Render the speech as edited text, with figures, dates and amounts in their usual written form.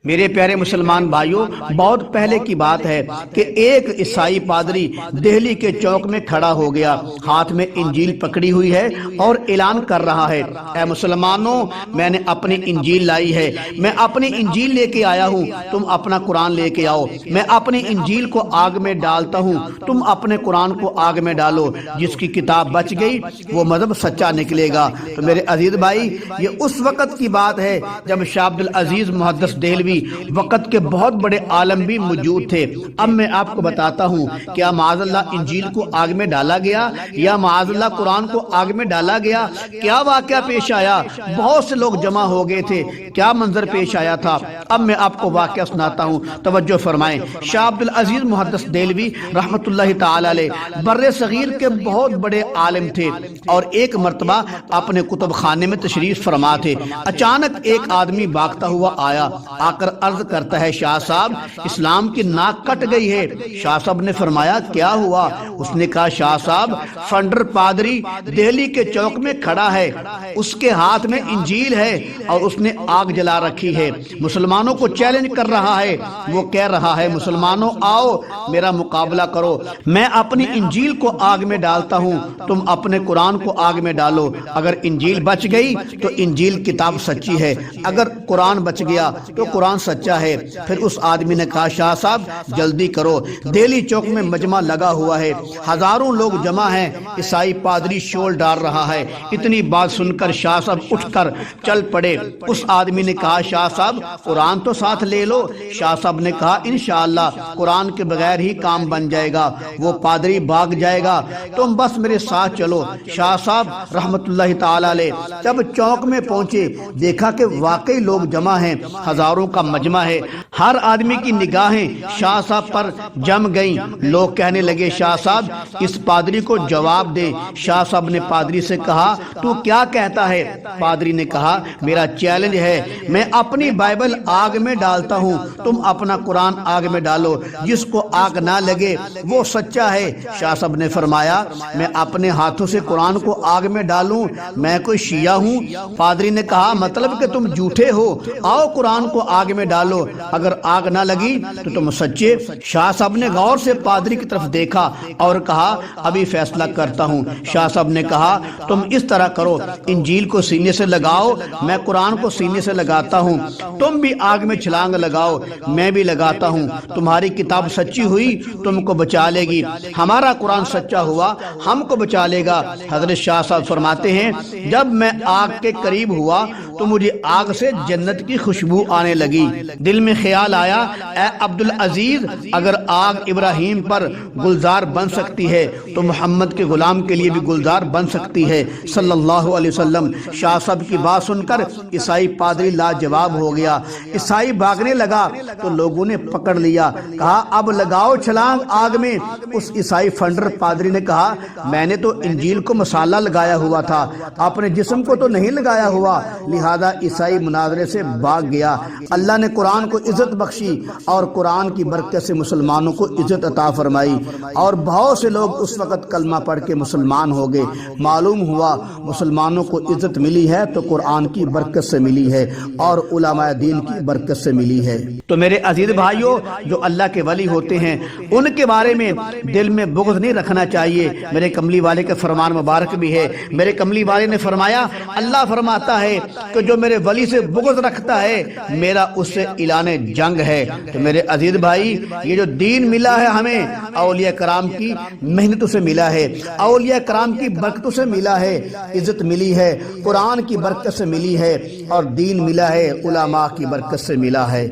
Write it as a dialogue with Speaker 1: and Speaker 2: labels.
Speaker 1: میرے پیارے مسلمان بھائیوں، بہت پہلے کی بات ہے کہ ایک عیسائی پادری دہلی کے چوک میں کھڑا ہو گیا، ہاتھ میں انجیل پکڑی ہوئی ہے اور اعلان کر رہا ہے، اے مسلمانوں، میں نے اپنی انجیل لائی ہے، میں اپنی انجیل لے کے آیا ہوں، تم اپنا قرآن لے کے آؤ، میں اپنی انجیل کو آگ میں ڈالتا ہوں، تم اپنے قرآن کو آگ میں ڈالو، جس کی کتاب بچ گئی وہ مذہب سچا نکلے گا۔ تو میرے عزیز بھائی، یہ اس وقت کی بات ہے جب شاہ عبد العزیز محدث دہلوی وقت کے بہت بڑے عالم بھی موجود تھے۔ اب میں آپ کو بتاتا ہوں، کیا معاذ اللہ انجیل کو آگ میں ڈالا گیا یا معاذ اللہ قرآن کو آگ میں ڈالا گیا؟ کیا واقعہ پیش آیا؟ بہت سے لوگ جمع ہو گئے تھے، کیا منظر پیش آیا تھا؟ اب میں آپ کو واقعہ سناتا ہوں، توجہ فرمائیں۔ شاہ عبد العزیز محدث دہلوی رحمت اللہ تعالی علیہ بر صغیر کے بہت بڑے عالم تھے، اور ایک مرتبہ اپنے کتب خانے میں تشریف فرما تھے۔ اچانک ایک آدمی بھاگتا ہوا آیا، آ کر عرض کرتا ہے، شاہ صاحب اسلام کی ناک کٹ گئی ہے۔ شاہ صاحب نے فرمایا، کیا ہوا؟ اس نے کہا، شاہ صاحب فنڈر پادری دہلی کے چوک میں کھڑا ہے، اس کے ہاتھ میں انجیل ہے اور اس نے آگ جلا رکھی ہے، مسلمانوں کو چیلنج کر رہا ہے، وہ کہہ رہا ہے، مسلمانوں آؤ میرا مقابلہ کرو، میں اپنی انجیل کو آگ میں ڈالتا ہوں، تم اپنے قرآن کو آگ میں ڈالو، اگر انجیل بچ گئی تو انجیل کتاب سچی ہے، اگر قرآن بچ گیا تو قرآن سچا ہے۔ پھر اس آدمی نے کہا، شاہ صاحب جلدی کرو، دہلی چوک میں مجمع لگا ہوا ہے، ہزاروں لوگ جمع ہیں، عیسائی پادری شول ڈال رہا ہے۔ اتنی بات سن کر شاہ صاحب اٹھ کر چل پڑے۔ اس آدمی نے کہا، شاہ صاحب قرآن تو ساتھ لے لو۔ شاہ صاحب نے کہا، انشاءاللہ قرآن کے بغیر ہی کام بن جائے گا، وہ پادری بھاگ جائے گا، تم بس میرے ساتھ چلو۔ شاہ صاحب رحمت اللہ تعالی علیہ جب چوک میں پہنچے، دیکھا کہ واقعی لوگ جمع ہیں، ہزاروں کا مجمع ہے، ہر آدمی کی نگاہیں شاہ صاحب پر جم گئیں۔ لوگ کہنے لگے، شاہ صاحب اس پادری کو جواب دے۔ شاہ صاحب نے پادری سے کہا، تو کیا کہتا ہے؟ پادری نے کہا، میرا چیلنج ہے، میں اپنی بائبل آگ میں ڈالتا ہوں، تم اپنا قرآن آگ میں ڈالو، جس کو آگ نہ لگے وہ سچا ہے۔ شاہ صاحب نے فرمایا، میں اپنے ہاتھوں سے قرآن کو آگ میں ڈالوں؟ میں کوئی شیعہ ہوں؟ پادری نے کہا، مطلب کہ تم جھوٹے ہو، آؤ قرآن کو آگ میں ڈالو، اگر آگ نہ لگی تو تم سچے۔ شاہ صاحب نے غور سے پادری کی طرف دیکھا اور کہا، ابھی فیصلہ کرتا ہوں۔ شاہ صاحب نے کہا، تم اس طرح کرو، انجیل کو سینے سے لگاؤ، میں قرآن کو سینے سے لگاتا ہوں، تم بھی آگ میں چھلانگ لگاؤ، میں بھی لگاتا ہوں، تمہاری کتاب سچی ہوئی تم کو بچا لے گی، ہمارا قرآن سچا ہوا ہم کو بچا لے گا۔ حضرت شاہ صاحب فرماتے ہیں، جب میں آگ کے قریب ہوا تو مجھے آگ سے جنت کی خوشبو آنے لگی، دل میں خیال آیا، اے عبدالعزیز، اگر آگ ابراہیم پر گلزار بن سکتی ہے تو محمد کے غلام کے لیے بھی گلزار بن سکتی ہے صلی اللہ علیہ وسلم۔ شاہ صاحب کی بات سن کر عیسائی پادری لاجواب ہو گیا، عیسائی بھاگنے لگا تو لوگوں نے پکڑ لیا، کہا، اب لگاؤ چھلانگ آگ میں۔ اس عیسائی فنڈر پادری نے کہا، میں نے تو انجیل کو مسالہ لگایا ہوا تھا، اپنے جسم کو تو نہیں لگایا ہوا، لہذا عیسائی مناظرے سے بھاگ گیا۔ اللہ نے قرآن کو عزت بخشی اور قرآن کی برکت سے مسلمانوں کو عزت عطا فرمائی، اور بہت سے لوگ اس وقت کلمہ پڑھ کے مسلمان ہو گئے۔ معلوم ہوا مسلمانوں کو عزت ملی ہے تو قرآن کی برکت سے ملی ہے اور علماء دین کی برکت سے ملی ہے۔ تو میرے عزیز بھائیوں، جو اللہ کے ولی ہوتے ہیں ان کے بارے میں دل میں بغض نہیں رکھنا چاہیے۔ میرے کملی والے کا فرمان مبارک بھی ہے، میرے کملی والے نے فرمایا، اللہ فرماتا ہے کہ جو میرے ولی سے بغض رکھتا ہے میرا اس سے اعلان جنگ ہے۔ تو میرے عزیز بھائی، یہ جو دین ملا ہے ہمیں اولیاء کرام کی محنتوں سے ملا ہے، اولیاء کرام کی برکتوں سے ملا ہے، عزت ملی ہے قرآن کی برکت سے ملی ہے، اور دین ملا ہے علماء کی برکت سے ملا ہے۔